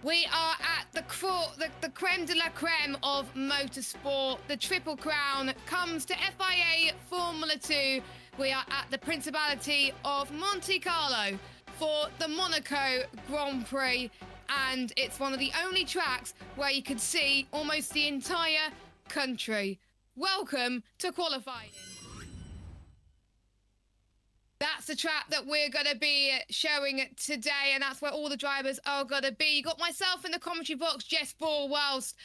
We are at the creme de la creme of motorsport. The Triple Crown comes to FIA Formula 2. We are at the Principality of Monte Carlo for the Monaco Grand Prix. And it's one of the only tracks where you can see almost the entire country. Welcome to qualifying. That's the track that we're going to be showing today, and that's where all the drivers are going to be. You got myself in the commentary box, Jess Ball, whilst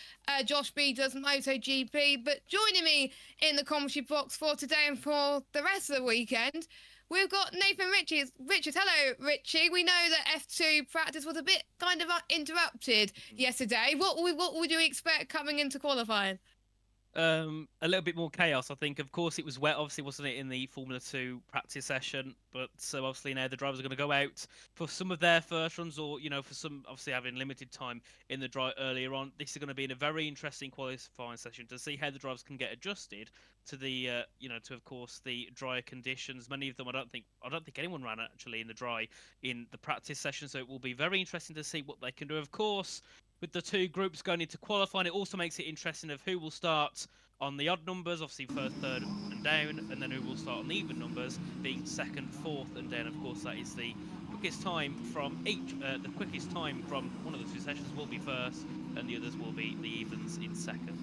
Josh B does MotoGP. But joining me in the commentary box for today and for the rest of the weekend, we've got Nathan Richards. Hello, Richie. We know that F2 practice was a bit kind of interrupted yesterday. What would you expect coming into qualifying? A little bit more chaos, I think. Of course, it was wet, obviously, wasn't it, in the Formula 2 practice session? But so obviously now the drivers are going to go out for some of their first runs, or for some obviously having limited time in the dry earlier on. This is going to be in a very interesting qualifying session to see how the drivers can get adjusted to the to of course the drier conditions. Many of them I don't think anyone ran actually in the dry in the practice session, so it will be very interesting to see what they can do. Of course, with the two groups going into qualifying, it also makes it interesting of who will start on the odd numbers, obviously first, third and down, and then who will start on the even numbers, being second, fourth and down. Of course, that is the quickest time from each. The quickest time from one of the two sessions will be first, and the others will be the evens in second.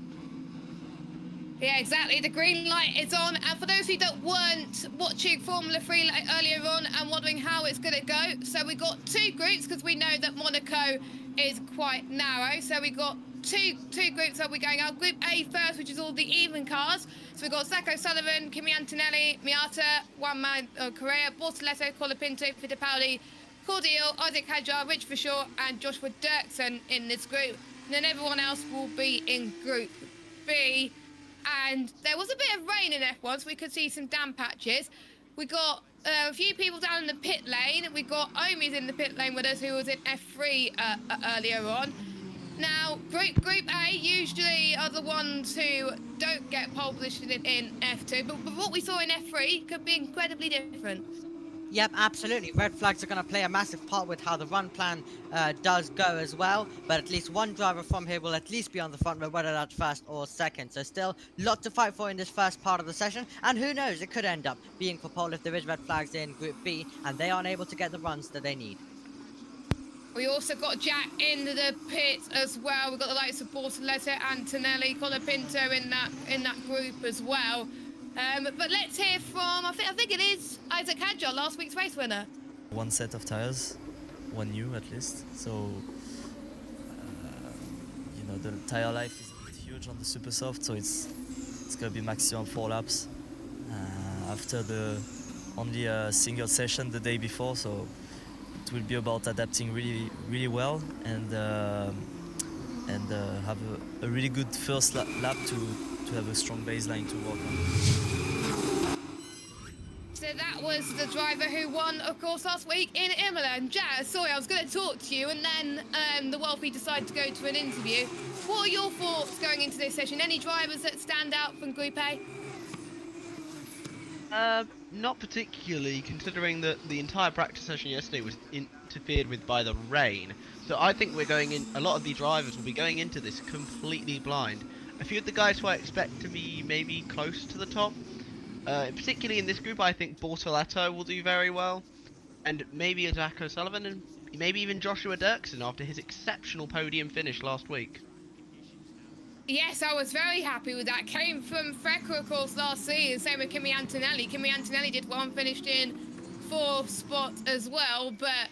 Yeah, exactly. The green light is on. And for those of you that weren't watching Formula 3 earlier on and wondering how it's going to go, so we got two groups because we know that Monaco is quite narrow. So we got two groups that we're going out. Group A first, which is all the even cars. So we've got Zacco Sullivan, Kimi Antonelli, Miata, Juan Correa, Bortoleto, Colapinto, Fittipaldi, Cordial, Isaac Hadjar, Rich Forshaw and Joshua Dirksen in this group. And then everyone else will be in Group B. And there was a bit of rain in F1, so we could see some damp patches. We got a few people down in the pit lane. We got Omi's in the pit lane with us, who was in F3 earlier on. Now, Group A usually are the ones who don't get pole position in F2, but what we saw in F3 could be incredibly different. Yep, absolutely. Red flags are going to play a massive part with how the run plan does go as well. But at least one driver from here will at least be on the front row, whether that's first or second. So still a lot to fight for in this first part of the session. And who knows, it could end up being for pole if there is red flags in Group B and they aren't able to get the runs that they need. We also got Jack in the pit as well. We've got the likes of Bortoleto, Antonelli, Colapinto in that group as well. But let's hear from, I think it is Isaac Hadjar, last week's race winner. One set of tires, one new at least. So, the tire life is a bit huge on the super soft, so it's gonna be maximum 4 laps after the only a single session the day before. So it will be about adapting really well and have a really good first lap to have a strong baseline to work on. So that was the driver who won, of course, last week in Imola. And Jazz, sorry, I was going to talk to you, and then the Wealthy decided to go to an interview. What are your thoughts going into this session? Any drivers that stand out from Group A? Not particularly, considering that the entire practice session yesterday was interfered with by the rain. So I think we're going in. A lot of the drivers will be going into this completely blind. A few of the guys who I expect to be maybe close to the top, particularly in this group, I think Bortoleto will do very well, and maybe Zacco Sullivan, and maybe even Joshua Dirksen after his exceptional podium finish last week. Yes, I was very happy with that. Came from Frecker, of course, last season. Same with Kimi Antonelli. Kimi Antonelli did one, finished in 4th spot as well. But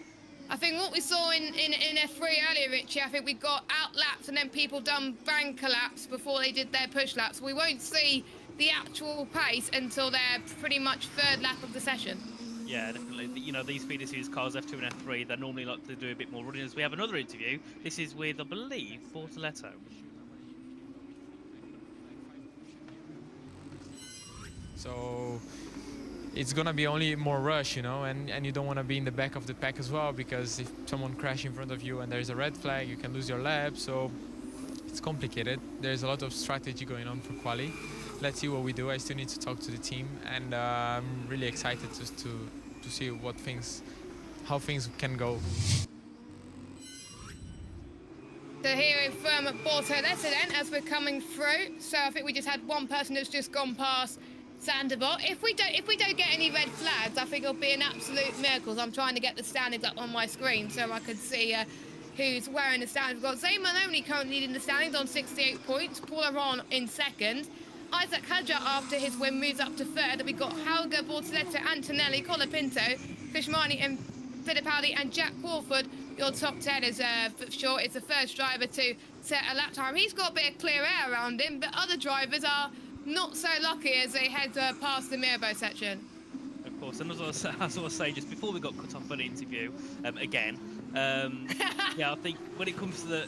I think what we saw in F3 earlier, Richie, I think we got out laps and then people done banker laps before they did their push laps. We won't see the actual pace until they're pretty much 3rd lap of the session. Yeah, definitely. These feeder series cars, F2 and F3, they normally like to do a bit more running. As we have another interview, this is with, I believe, Bortoleto. So it's gonna be only more rush, and you don't want to be in the back of the pack as well, because if someone crashes in front of you and there's a red flag, you can lose your lap. So it's complicated. There's a lot of strategy going on for quali. Let's see what we do. I still need to talk to the team, and I'm really excited to see how things can go. So hearing from Bortoletta then as we're coming through. So I think we just had one person that's just gone past Sandoval. If we don't get any red flags, I think it'll be an absolute miracle. I'm trying to get the standings up on my screen so I can see who's wearing the standings. We've got Zane Maloney currently leading the standings on 68 points. Paul Aron in second. Isaac Hadja after his win moves up to third. We've got Helga, Bortoletta, Antonelli, Colapinto, Fishmani and Fittipaldi and Jack Crawford. Your top 10 is for sure. It's the first driver to set a lap time. He's got a bit of clear air around him, but other drivers are not so lucky as they head past the Mirabo section. Of course, and as I was saying just before we got cut off for the interview, again, yeah, I think when it comes to the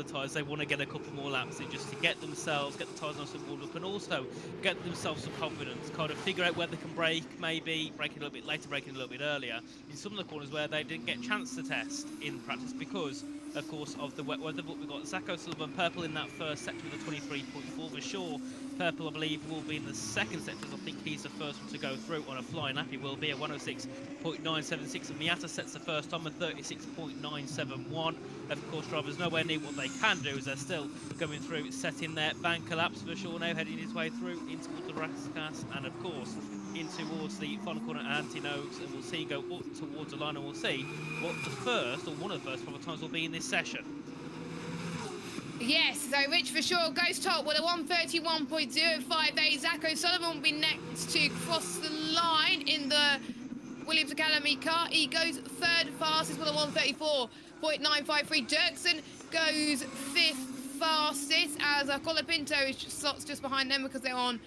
tyres, they want to get a couple more laps in just to get the tyres nice and warmed up, and also get themselves some confidence, kind of figure out where they can brake, maybe braking a little bit later, braking a little bit earlier in some of the corners where they didn't get a chance to test in practice because, of course, of the wet weather. But we've got Zach O'Sullivan purple in that first sector with a 23.4 for sure. Purple, I believe, will be in the second sector, as I think he's the first one to go through on a flying lap. He will be a 106.976, and Miata sets the first time at 36.971. Of course, drivers nowhere near what they can do as they're still going through, setting their banker laps. For sure now heading his way through into the Rascas, and of course in towards the final corner anti-nose, and we'll see go up towards the line, and we'll see what the first, or one of the first couple of times will be in this session. Yes, so Rich for sure goes top with a 131.058. Zach O'Sullivan will be next to cross the line in the Williams Academy car. He goes third fastest with a 134.953. Dirksen goes fifth fastest as Colapinto slots just behind them because they're on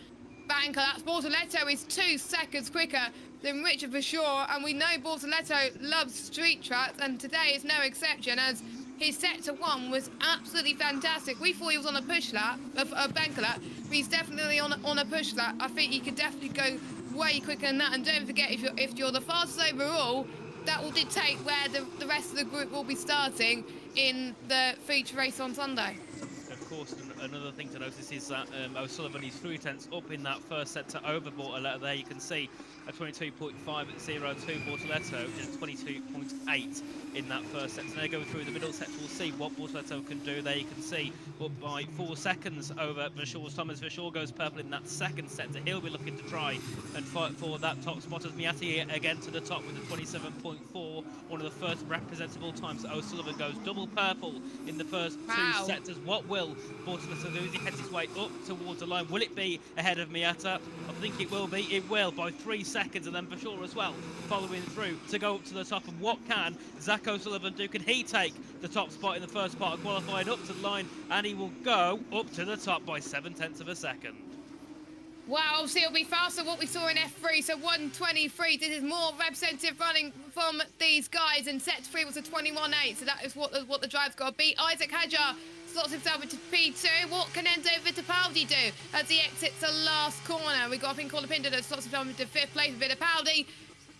banker. That's Bortoletto is 2 seconds quicker than Richard for sure, and we know Bortoletto loves street tracks, and today is no exception as his sector 1 was absolutely fantastic. We thought he was on a push lap, a banker lap, but he's definitely on a push lap. I think he could definitely go way quicker than that. And don't forget, if you're the fastest overall, that will dictate where the rest of the group will be starting in the feature race on Sunday. Of course, another thing to notice is that O'Sullivan is 3 tenths up in that first sector over Bortoletto. There you can see a 22.5 at 0.2. Bortoletto is 22.8 in that first sector. Now go through the middle sector, we'll see what Bortoletto can do. There you can see up by 4 seconds over Vishor's Thomas. Vishor goes purple in that second sector. He'll be looking to try and fight for that top spot as Miati again to the top with a 27.4. One of the first representable times. O'Sullivan goes double purple in the first 2 sectors. What will Bortoletto do as he heads his way up towards the line? Will it be ahead of Miata? I think it will be. It will by 3 seconds, and then Vishor as well following through to go up to the top. And what can Zach O'Sullivan do? Can he take the top spot in the first part of qualifying up to the line? And he will go up to the top by 7/10 of a second. Wow, obviously it'll be faster than what we saw in F3, so 1:23. This is more representative running from these guys, and set 3 was a 21.8, so that is what the drive's got to beat. Isaac Hadjar slots himself into P2. What can Enzo Fittipaldi do as he exits the last corner? We've got, I think, Colapinto that slots himself into 5th place. Fittipaldi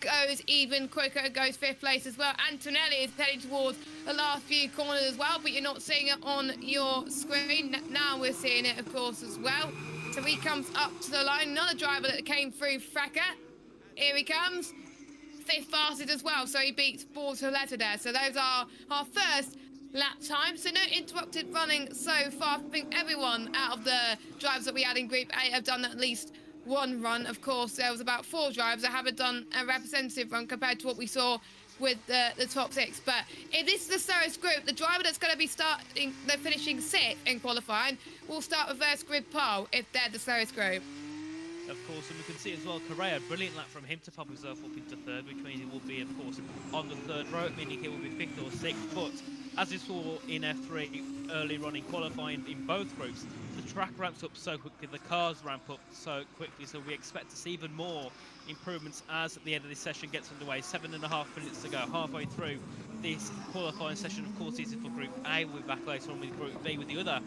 goes even quicker, goes 5th place as well. Antonelli is heading towards the last few corners as well, but you're not seeing it on your screen. Now we're seeing it, of course, as well. So he comes up to the line. Another driver that came through, Fracker. Here he comes. 5th fastest as well, so he beats Bortoletto there. So those are our first lap time. So no interrupted running so far. I think everyone out of the drivers that we had in Group A have done at least one run. Of course, there was about 4 drivers that haven't done a representative run compared to what we saw with the top 6. But if this is the slowest group, the driver that's going to be finishing 6th in qualifying will start reverse grid pole if they're the slowest group. Of course, and we can see as well, Correa, brilliant lap from him to pop himself up into 3rd, which means he will be, of course, on the 3rd row, meaning he will be 5th or 6th. But as we saw in F3 early running qualifying in both groups, the track ramps up so quickly, the cars ramp up so quickly, so we expect to see even more improvements as the end of this session gets underway. 7.5 minutes to go, halfway through this qualifying session. Of course, this is for Group A. We'll be back later on with Group B with the other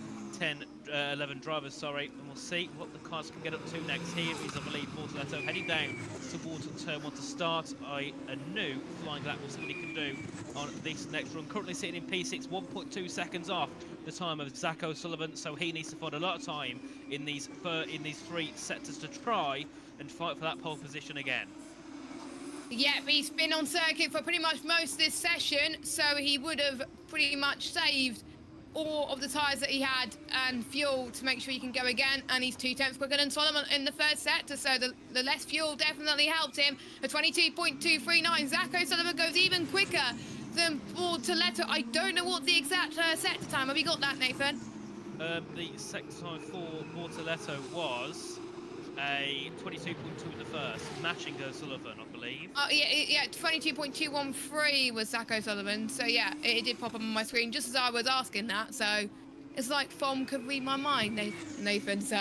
11 drivers, and we'll see what the cars can get up to next. Here is, I believe, Bortoletto heading down towards turn 1 to start a new flying lap. We'll see what he can do on this next run. Currently sitting in P6, 1.2 seconds off the time of Zach O'Sullivan, so he needs to find a lot of time in these 3 sectors to try and fight for that pole position again. Yeah, he's been on circuit for pretty much most of this session, so he would have pretty much saved all of the tyres that he had and fuel to make sure he can go again. And he's 2 tenths quicker than Solomon in the first sector. So the less fuel definitely helped him. A 22.239. Zach O'Sullivan goes even quicker than Bortoletto. I don't know what the exact sector time. Have you got that, Nathan? The sector time for Bortoletto was a 22.2 in the first, matching O'Sullivan, I believe. Yeah, 22.213 was Zach O'Sullivan. So yeah, it did pop up on my screen just as I was asking that. So it's like Fom could read my mind, Nathan. So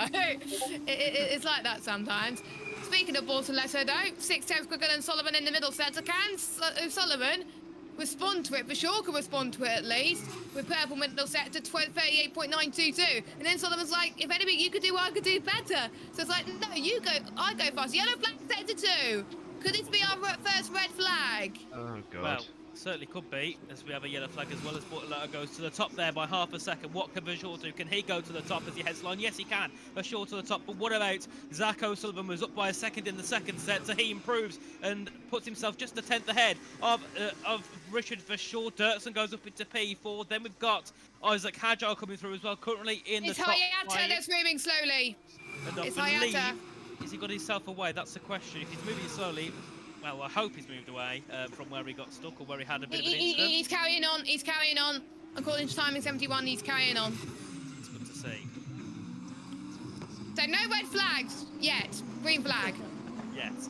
it's like that sometimes. Speaking of Bortoletto though, 6 tenths quicker than Sullivan in the middle sector. Can O'Sullivan respond to it? For sure can respond to it at least. With purple middle sector 38.922. And then Sullivan's like, if anything you could do, I could do better. So it's like, no, you go, I go fast. Yellow flag sector 2. Could this be our first red flag? Oh god. Well, certainly could be, as we have a yellow flag as well as Bortoletto goes to the top there by half a second. What can Vachor do? Can he go to the top as he heads line? Yes, he can. Vachor to the top, but what about Zach O'Sullivan was up by a second in the second set, so he improves and puts himself just a tenth ahead of Richard Vachor. Dirksen goes up into P4. Then we've got Isaac Hajar coming through as well, currently in It's the top Hayata five. that's moving slowly. And I It's believe, Hayata. has he got himself away? That's the question. If he's moving slowly, well, I hope he's moved away from where he got stuck or where he had a bit of an incident. He's carrying on. He's carrying on. According to timing 71, he's carrying on. It's good to see. So no red flags yet. Green flag. Yes.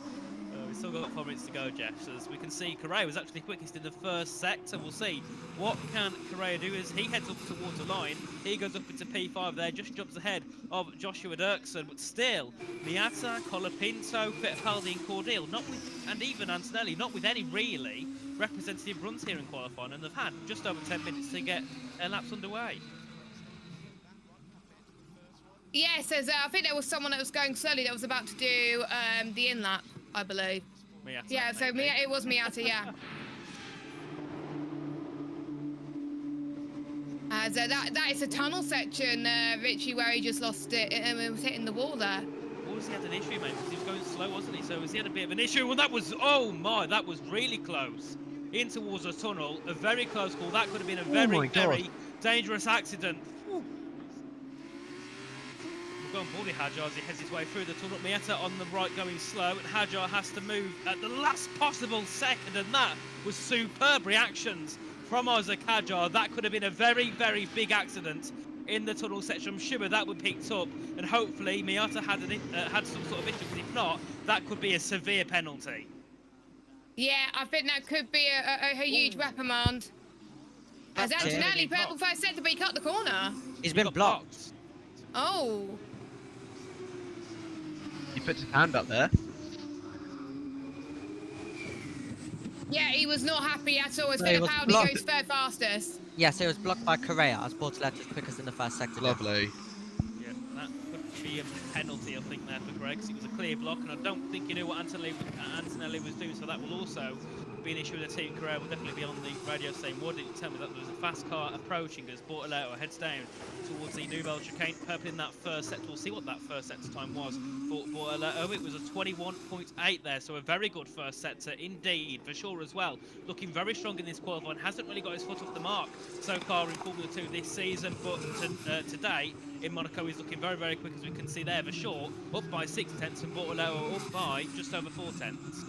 We've still got 4 minutes to go, Jeff. So as we can see, Correa was actually quickest in the first sector. We'll see what can Correa do as he heads up towards the line. He goes up into P5 there, just jumps ahead of Joshua Dirksen, but still, Miata, Colapinto, Fittipaldi and Cordeel, and even Antonelli, not with any really representative runs here in qualifying, and they've had just over 10 minutes to get their laps underway. Yes, I think there was someone that was going slowly that was about to do the in lap, I believe. Miata, Yeah, so maybe. it was Miata, yeah. As that is a tunnel section, Richie, where he just lost it and it was hitting the wall there. Or was he had an issue, mate? Because he was going slow, wasn't he? So he had a bit of an issue. Well, that was, oh my, that was really close. In towards the tunnel, a very close call. That could have been a very, very dangerous accident. We'll go on Baldy Hajar as he heads his way through the tunnel. Miata on the right going slow, and Hajar has to move at the last possible second, and that was superb reactions from Isaac Hajar. That could have been a very, very big accident in the tunnel section. I'm sure that would picked up, and hopefully Miata had some sort of issue. If not, that could be a severe penalty. Yeah, I think that could be a huge reprimand. As That's it. Antonelli, purple first sector, but he cut the corner. He's been Got blocked. Oh. He puts his hand up there. Yeah, he was not happy at all. As No, he was Fittipaldi blocked. goes third fastest. Yes, it was blocked by Correa as Bortoletto's quickest in the first sector. Lovely. Yeah, that could be a penalty, I think, there for Greg, 'cause it was a clear block, and I don't think he knew what Antonelli was doing, so that will also be an issue with the team. Correa will definitely be on the radio saying, "What did you tell me that there was a fast car approaching as Bortoletto heads down towards the Nouvelle chicane?" Purple in that first sector. We'll see what that first sector time was for Bortoletto. It was a 21.8 there, so a very good first sector indeed, for sure as well. Looking very strong in this qualifying. Hasn't really got his foot off the mark so far in Formula 2 this season, but today in Monaco he's looking very, very quick, as we can see there. For sure, up by 6 tenths, and Bortoletto up by just over 4 tenths.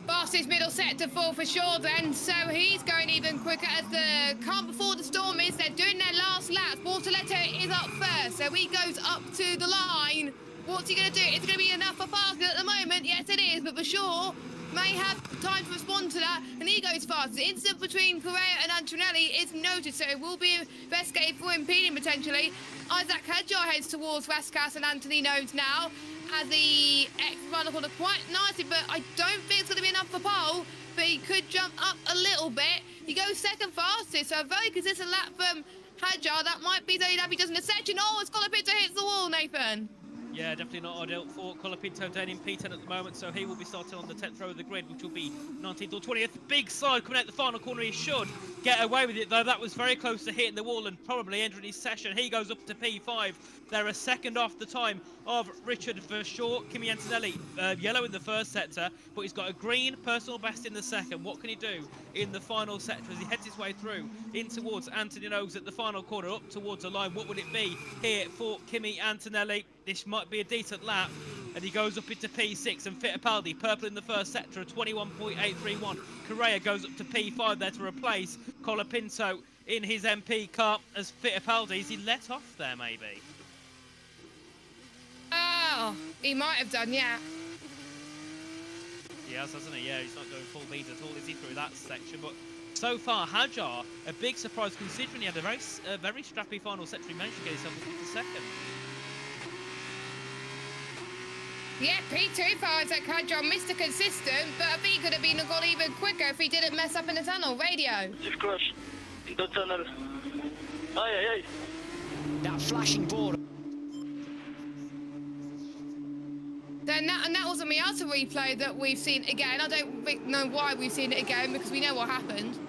Fastest middle sector for sure then, so he's going even quicker as the calm before the storm is. They're doing their last laps. Bortoletto is up first, so he goes up to the line. What's he going to do? It's going to be enough for fast at the moment. Yes, it is, but for sure may have time to respond to that, and he goes fast. The incident between Correa and Antonelli is noted, so it will be investigated for impeding potentially. Isaac Hajar heads towards Vasquez and Antoninos now, as the X-Runner called it quite nicely, but I don't think it's going to be enough for pole, but he could jump up a little bit. He goes second fastest, so a very consistent lap from Hajar. That might be Zaid Abbey does in the section. Oh, it's Colapinto hits the wall, Nathan. Yeah, definitely not ideal for Colapinto down in P10 at the moment, so he will be starting on the 10th row of the grid, which will be 19th or 20th. Big slide coming out the final corner. He should get away with it, though. That was very close to hitting the wall and probably entering his session. He goes up to P5. They're a second off the time of Richard Verschoor. Kimi Antonelli, yellow in the first sector, but he's got a green personal best in the second. What can he do in the final sector as he heads his way through in towards Anthony Nogues at the final corner, up towards the line? What would it be here for Kimi Antonelli? This might be a decent lap, and he goes up into P6, and Fittipaldi, purple in the first sector, 21.831. Correa goes up to P5 there to replace Colapinto in his MP car as Fittipaldi. Is he let off there, maybe? Oh, he might have done, yeah. He has, hasn't he? Yeah, he's not going full beat at all, is he, through that section? But so far, Hajar, a big surprise considering he had a very strappy final sector. He managed to get himself up into second. Yeah, P2 fires at Hajar, Mr. Consistent, but I think he could have been gone even quicker if he didn't mess up in the tunnel. Radio. Of course, the tunnel. Aye. That flashing board. Then that was a Miata replay that we've seen again. I don't know why we've seen it again because we know what happened.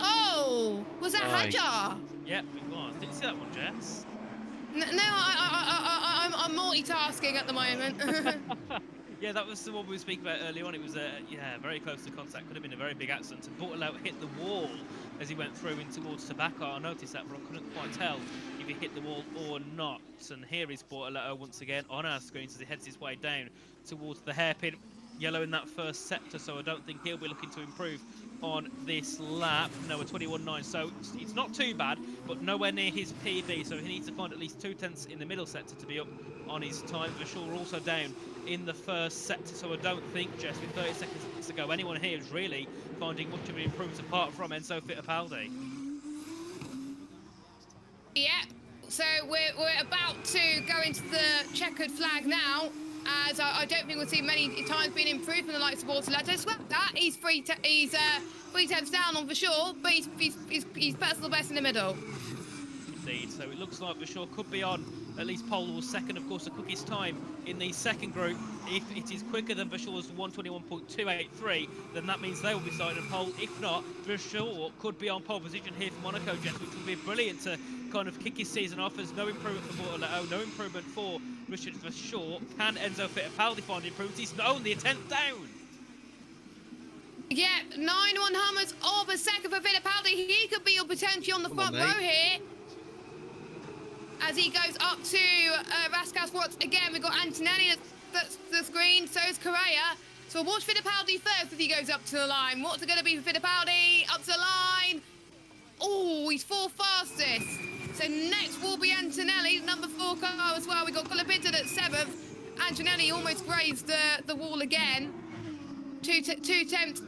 Oh, was that Hajar? Yep, it was. Did you see that one, Jess? No, I'm multitasking at the moment. Yeah, that was the one we were speaking about earlier on. It was very close to contact. Could have been a very big accident. And Bortolao hit the wall as he went through in towards Tobacco. I noticed that, but I couldn't quite tell if he hit the wall or not. And here is Bortolao once again on our screens as he heads his way down towards the hairpin. Yellow in that first sector, so I don't think he'll be looking to improve on this lap. No, a 21.9, so it's not too bad, but nowhere near his PB, so he needs to find at least 2/10 in the middle sector to be up on his time. Verschoor also down in the first sector, so I don't think, Jess, with 30 seconds to go, anyone here is really finding much of an improvement apart from Enzo Fittipaldi. Yeah, so we're about to go into the checkered flag now, as I don't think we'll see many times being improved from the likes of Bortolao. Swept that, he's 3/10 down on Verschoor, but he's personal best in the middle. Indeed, so it looks like Verschoor could be on at least pole or second. Of course, the quickest time in the second group, if it is quicker than Verschoor's 121.283, then that means they will be starting on pole. If not, Verschoor could be on pole position here for Monaco, Jess, which would be brilliant to kind of kick his season off. There's no improvement for Bortolao, no improvement for Richard Verschoor. Can Enzo Fittipaldi find improvements? He's only a 10th down. Yeah, 9/100ths of a second for Fittipaldi. He could be potentially on the front row here. As he goes up to Rascal Sports again, we've got Antonelli that's the screen, so is Correa. So we'll watch Fittipaldi first as he goes up to the line. What's it going to be for Fittipaldi? Up to the line. Oh, he's 4th fastest. So next will be Antonelli, number 4 car as well. We've got Colapinto at 7th. Antonelli almost grazed the wall again. 2/10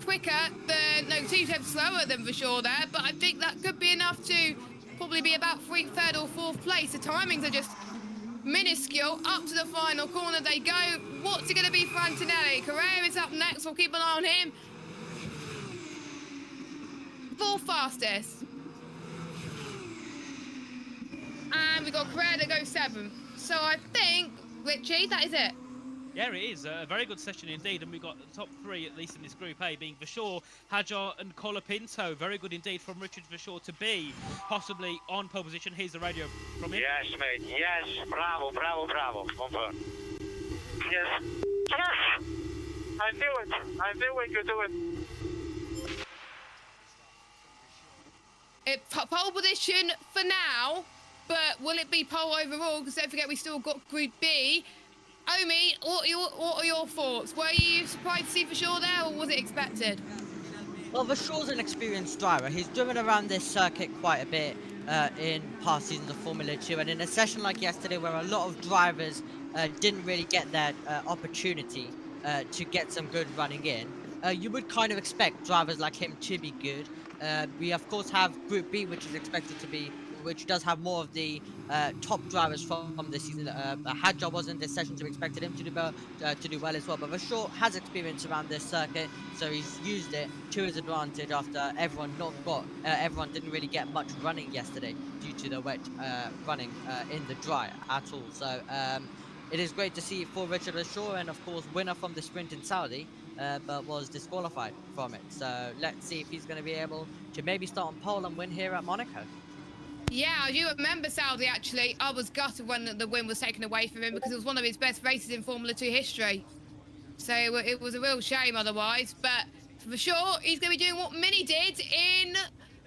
quicker than, no, 2/10 slower than Verschoor there, but I think that could be enough to probably be about 3rd or 4th place. The timings are just minuscule. Up to the final corner they go. What's it going to be for Antonelli? Correa is up next. We'll keep an eye on him. 4th fastest. And we've got Correa that goes 7th. So I think, Richie, that is it. Yeah, it is a very good session indeed, and we've got the top 3 at least in this Group A being Verschoor, Hajar and Colapinto. Very good indeed from Richard Verschoor to be possibly on pole position. Here's the radio from him. Yes, mate. Yes. Bravo. Confirm. Yes. Yes. I knew we could do it. Pole position for now, but will it be pole overall? Because don't forget we still got Group B. Omi, what are your thoughts? Were you surprised to see Verschoor there, or was it expected? Well, Verschoor's an experienced driver. He's driven around this circuit quite a bit in past seasons of Formula 2, and in a session like yesterday where a lot of drivers didn't really get that opportunity to get some good running in, you would kind of expect drivers like him to be good. We of course have Group B, which is expected to be, which does have more of the top drivers from this season. Hajar was in this session, so we expected him to do well as well. But Verschoor has experience around this circuit, so he's used it to his advantage after everyone didn't really get much running yesterday due to the wet running in the dry at all. So it is great to see for Richard Ashore, and of course winner from the sprint in Saudi, but was disqualified from it. So let's see if he's going to be able to maybe start on pole and win here at Monaco. Yeah, I do remember Saudi, actually. I was gutted when the win was taken away from him because it was one of his best races in Formula 2 history. So it was a real shame otherwise. But for sure, he's going to be doing what Mini did in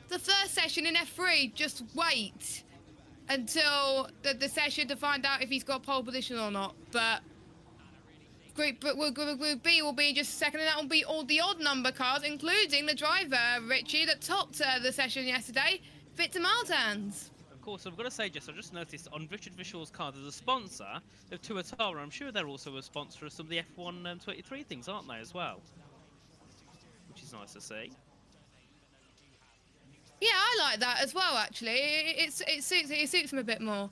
the first session in F3. Just wait until the session to find out if he's got pole position or not. But Group B will be just second, and that will be all the odd number cars, including the driver, Richie, that topped the session yesterday, Victor Martins. Of course, I've got to say, Jess, I just noticed on Richard Vishaw's car, there's a sponsor of Tuatara. I'm sure they're also a sponsor of some of the F1 23 things, aren't they, as well? Which is nice to see. Yeah, I like that as well, actually. It suits him a bit more.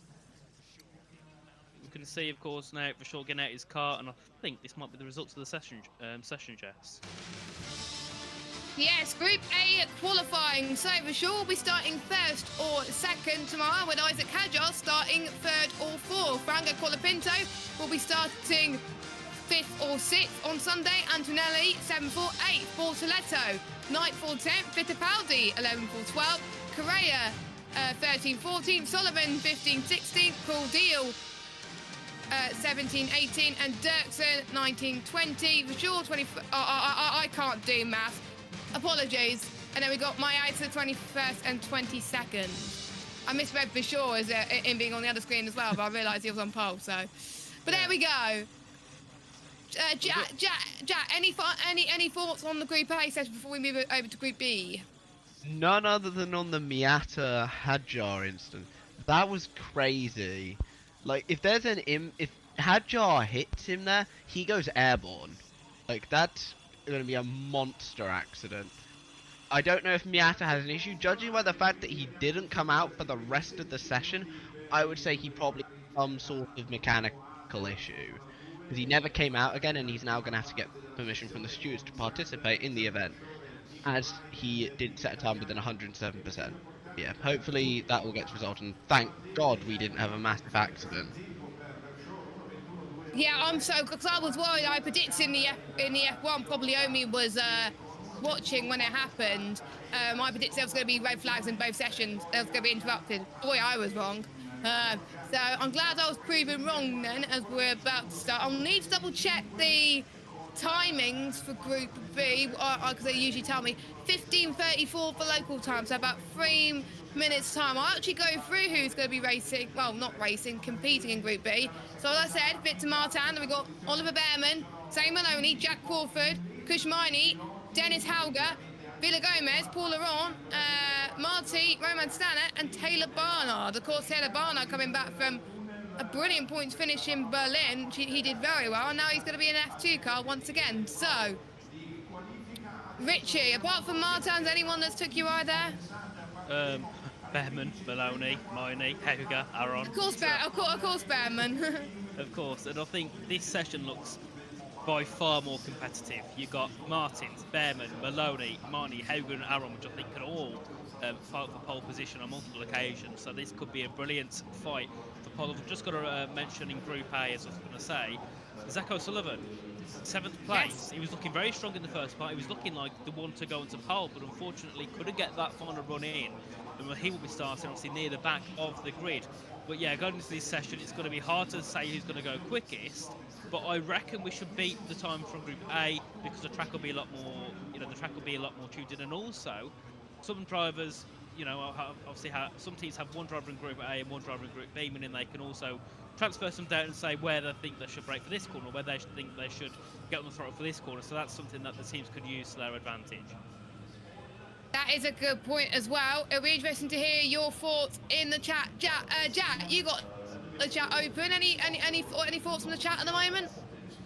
You can see, of course, now Vishaw getting out his car, and I think this might be the results of the session, Jess. Yes, Group A qualifying. So Vishal will be starting first or second tomorrow, with Isaac Hadjar starting third or fourth. Franco Colapinto will be starting fifth or sixth on Sunday. Antonelli 7th or 8th. Bortoletto 9th or 10th. Fittipaldi 11th or 12th. Correa 13th, 14th. Sullivan 15th, 16th. Paul Deal 17, 18, and Dirksen 19, 20. Vishal 20. I can't do math. Apologies. And then we got Maiaita 21st and 22nd. I misread Vishal as him being on the other screen as well, but I realised he was on pole. So, but there we go. Jack, any thoughts on the Group A session before we move over to Group B? None other than on the Miata Hadjar instance. That was crazy. Like, if Hadjar hits him there, he goes airborne. Like, that's going to be a monster accident. I don't know if Miata has an issue. Judging by the fact that he didn't come out for the rest of the session, I would say he probably has some sort of mechanical issue. Because he never came out again, and he's now going to have to get permission from the stewards to participate in the event, as he did set a time within 107%. Yeah, hopefully that will get resolved, and thank God we didn't have a massive accident. Yeah, I'm so, because I was worried. I predicted in the F1, probably Omi was watching when it happened. I predicted there was going to be red flags in both sessions. There was going to be interrupted. Boy, I was wrong. So I'm glad I was proven wrong then, as we're about to start. I'll need to double check the timings for Group B, because they usually tell me 15:34 for local time, so about 3 minutes time. I'll actually go through who's going to be racing, well, not racing, competing in Group B. So as I said, Victor Martin, then we've got Oliver Behrman, Zane Maloney, Jack Crawford, Kush Miney, Dennis Hauger, Villa Gomez, Paul Laurent, Marty, Roman Stannett, and Taylor Barnard. Of course, Taylor Barnard coming back from a brilliant points finish in Berlin. He did very well, and now he's going to be an F2 car once again. So, Richie, apart from Martins, anyone that's took your eye there? Behrman, Maloney, Miney, Hauger, Aaron. Of course, Behrman. Of course, and I think this session looks by far more competitive. You've got Martins, Behrman, Maloney, Miney, Hauger, and Aaron, which I think can all fight for pole position on multiple occasions. So this could be a brilliant fight for pole. I've just got to mention in Group A, as I was going to say, Zach O'Sullivan, 7th place. Yes. He was looking very strong in the first part. He was looking like the one to go into pole, but unfortunately couldn't get that final run in. And he will be starting obviously near the back of the grid. But yeah, going into this session, it's going to be hard to say who's going to go quickest. But I reckon we should beat the time from Group A, because the track will be a lot more, the track will be a lot more tuned in. And also, some drivers, some teams have one driver in Group A and one driver in Group B, meaning they can also transfer some data and say where they think they should brake for this corner, or where they think they should get on the throttle for this corner. So that's something that the teams could use to their advantage. That is a good point as well. It'll be interesting to hear your thoughts in the chat. Jack, you got the chat open. Any thoughts from the chat at the moment?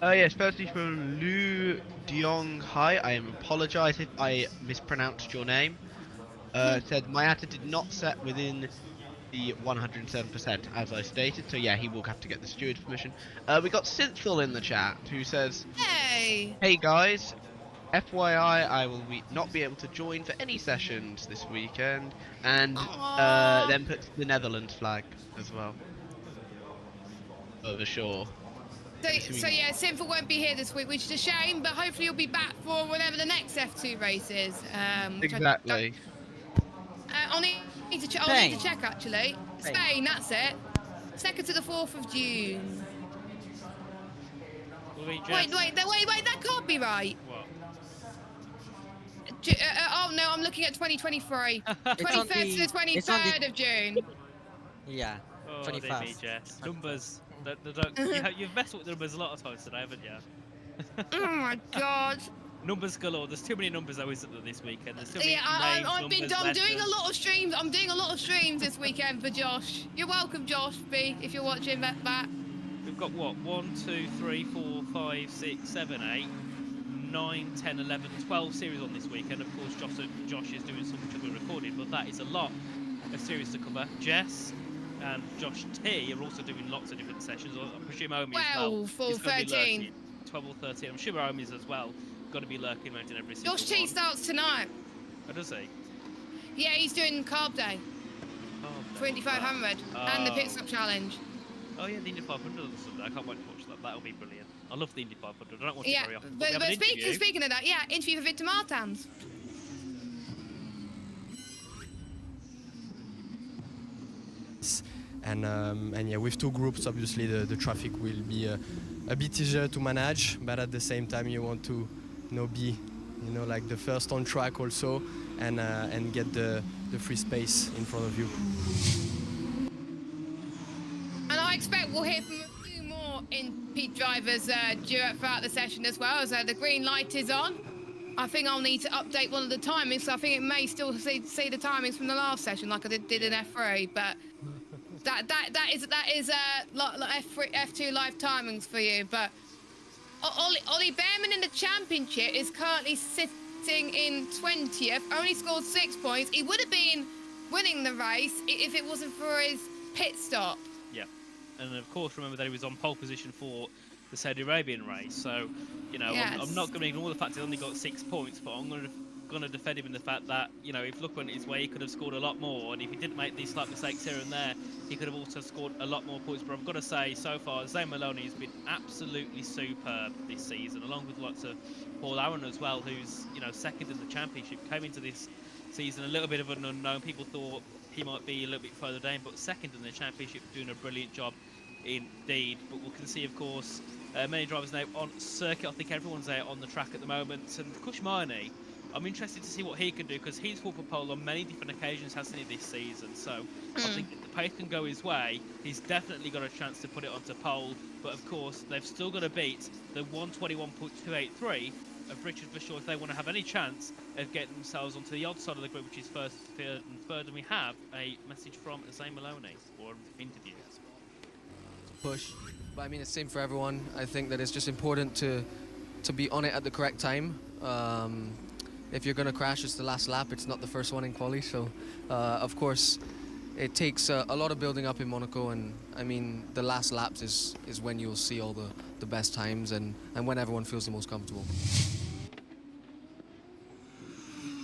Yes, firstly from Lu Diong. Hi, I apologise if I mispronounced your name. Said Mayata did not set within the 107%, as I stated, so yeah, he will have to get the steward's permission. We got Synthil in the chat, who says, Hey guys, FYI, I will not be able to join for any sessions this weekend, and then puts the Netherlands flag as well. Over sure. So yeah, Sinful won't be here this week, which is a shame. But hopefully you'll be back for whenever the next F2 race is. Which Exactly. I'll need to I'll need to check actually. Spain, that's it. 2nd to the 4th of June. Wait, that can't be right. What? Oh no, I'm looking at 2023. 23rd to the 23rd of June. Yeah. Oh, dear me, 21st. Jess. Numbers. You've messed with the numbers a lot of times today, haven't you? Oh my god. Numbers galore. There's too many numbers always this weekend. There's too many Yeah, names, I'm numbers, doing a letters. lot of streams. I'm doing a lot of streams this weekend for Josh. You're welcome, Josh B, if you're watching that. We've got what? 1, 2, 3, 4, 5, 6, 7, 8, 9, 10, 11, 12 series on this weekend. Of course, Josh is doing some which will be recorded, but that is a lot of series to cover. Jess and Josh T are also doing lots of different sessions. I presume Omi as well. 12 or is gonna be 13. lurking. 12 or 13. I'm sure Omi's as well. Got to be lurking around in every single Josh T one. starts tonight. Oh, does he? Yeah, he's doing Carb Day, Oh, 2500, and the Pit Stop Challenge. Oh yeah, the Indy 500 on Sunday. I can't wait to watch that. That'll be brilliant. I love the Indy 500. I don't watch it Yeah, very often. but we have an interview. speaking of that, yeah, interview for Victor Martins. And yeah, with 2 groups, obviously the traffic will be a bit easier to manage, but at the same time you want to be like the first on track also, and get the free space in front of you. And I expect we'll hear from a few more in-pit drivers throughout the session as well, as the green light is on. I think I'll need to update one of the timings, so I think it may still see the timings from the last session, like I did in F3, but that is F2 live timings for you. But Ollie Behrman in the championship is currently sitting in 20th, only scored 6 points. He would have been winning the race if it wasn't for his pit stop. Yeah, and of course, remember that he was on pole position for the Saudi Arabian race. So, Yes. I'm not going to ignore the fact he only got 6 points, but I'm going to defend him in the fact that, if luck went his way, he could have scored a lot more. And if he didn't make these slight mistakes here and there, he could have also scored a lot more points. But I've got to say, so far, Zane Maloney has been absolutely superb this season, along with lots of Paul Aaron as well, who's, second in the championship, came into this season a little bit of an unknown. People thought he might be a little bit further down, but second in the championship, doing a brilliant job indeed. But we can see, of course, many drivers now on circuit. I think everyone's out on the track at the moment. And Kushmani, I'm interested to see what he can do, because he's fought for pole on many different occasions, hasn't he, this season? So I think if the pace can go his way, he's definitely got a chance to put it onto pole. But of course, they've still got to beat the 121.283 of Richard Vershaw if they want to have any chance of getting themselves onto the odd side of the group, which is first, third, and third. And we have a message from Zane Maloney, or an interview. Push, but I mean it's same for everyone. I think that it's just important to be on it at the correct time. If you're gonna crash, it's the last lap. It's not the first one in quali. So, of course, it takes a lot of building up in Monaco, and I mean the last laps is when you'll see all the best times and when everyone feels the most comfortable.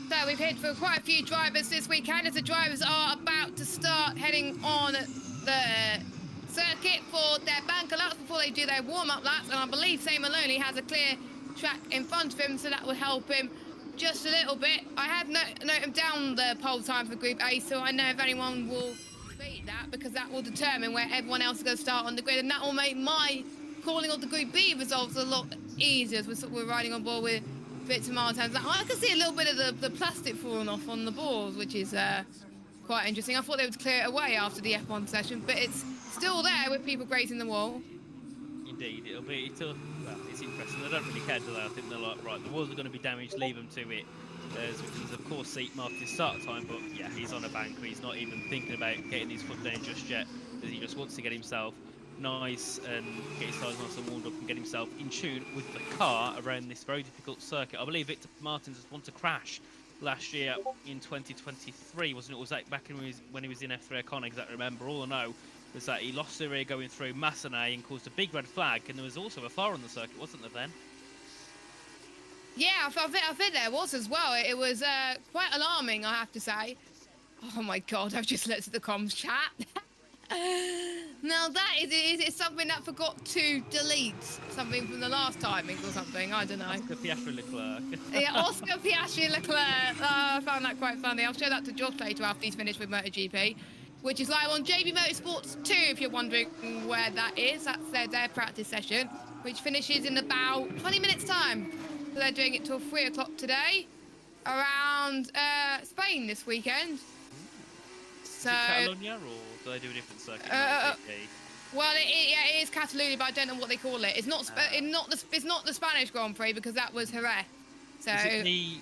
So we've hit for quite a few drivers this weekend, as the drivers are about to start heading on the circuit for their banker laps before they do their warm-up laps. And I believe Zane Maloney has a clear track in front of him, so that will help him just a little bit. I have noted down the pole time for Group A, so I know if anyone will beat that, because that will determine where everyone else is going to start on the grid, and that will make my calling of the Group B results a lot easier, as we're riding on board with Victor Martins. I can see a little bit of the plastic falling off on the boards, which is quite interesting. I thought they would clear it away after the F1 session, but it's still there with people grazing the wall. Indeed, it's interesting. They don't really care, do they? I think they're like, right, the walls are going to be damaged, leave them to it. We can, of course, see Martin's start time, but yeah, he's on a banker. He's not even thinking about getting his foot down just yet, as he just wants to get himself nice and get his tyres nice and warmed up and get himself in tune with the car around this very difficult circuit. I believe Victor Martins has wanted to crash last year in 2023, wasn't it? Was that back when he was in F3? I can't exactly remember. All I know was that he lost the rear going through Massenet and caused a big red flag, and there was also a fire on the circuit, wasn't there then? Yeah, I think there was as well. It was quite alarming, I have to say. Oh my god, I've just looked at the comms chat. Now that is it something that forgot to delete something from the last timing or something? I don't know. Oscar Piastri Leclerc. Yeah, Oscar Piastri Leclerc. I found that quite funny. I'll show that to Josh later after he's finished with MotoGP, which is live on JBMotorsports 2, if you're wondering where that is. That's their practice session, which finishes in about 20 minutes' time. So they're doing it till 3 o'clock today, around Spain this weekend. So, Is it Catalonia, or do they do a different circuit? well, it is Catalonia, but I don't know what they call it. It's not it's not the Spanish Grand Prix because that was Jerez. So Is it the?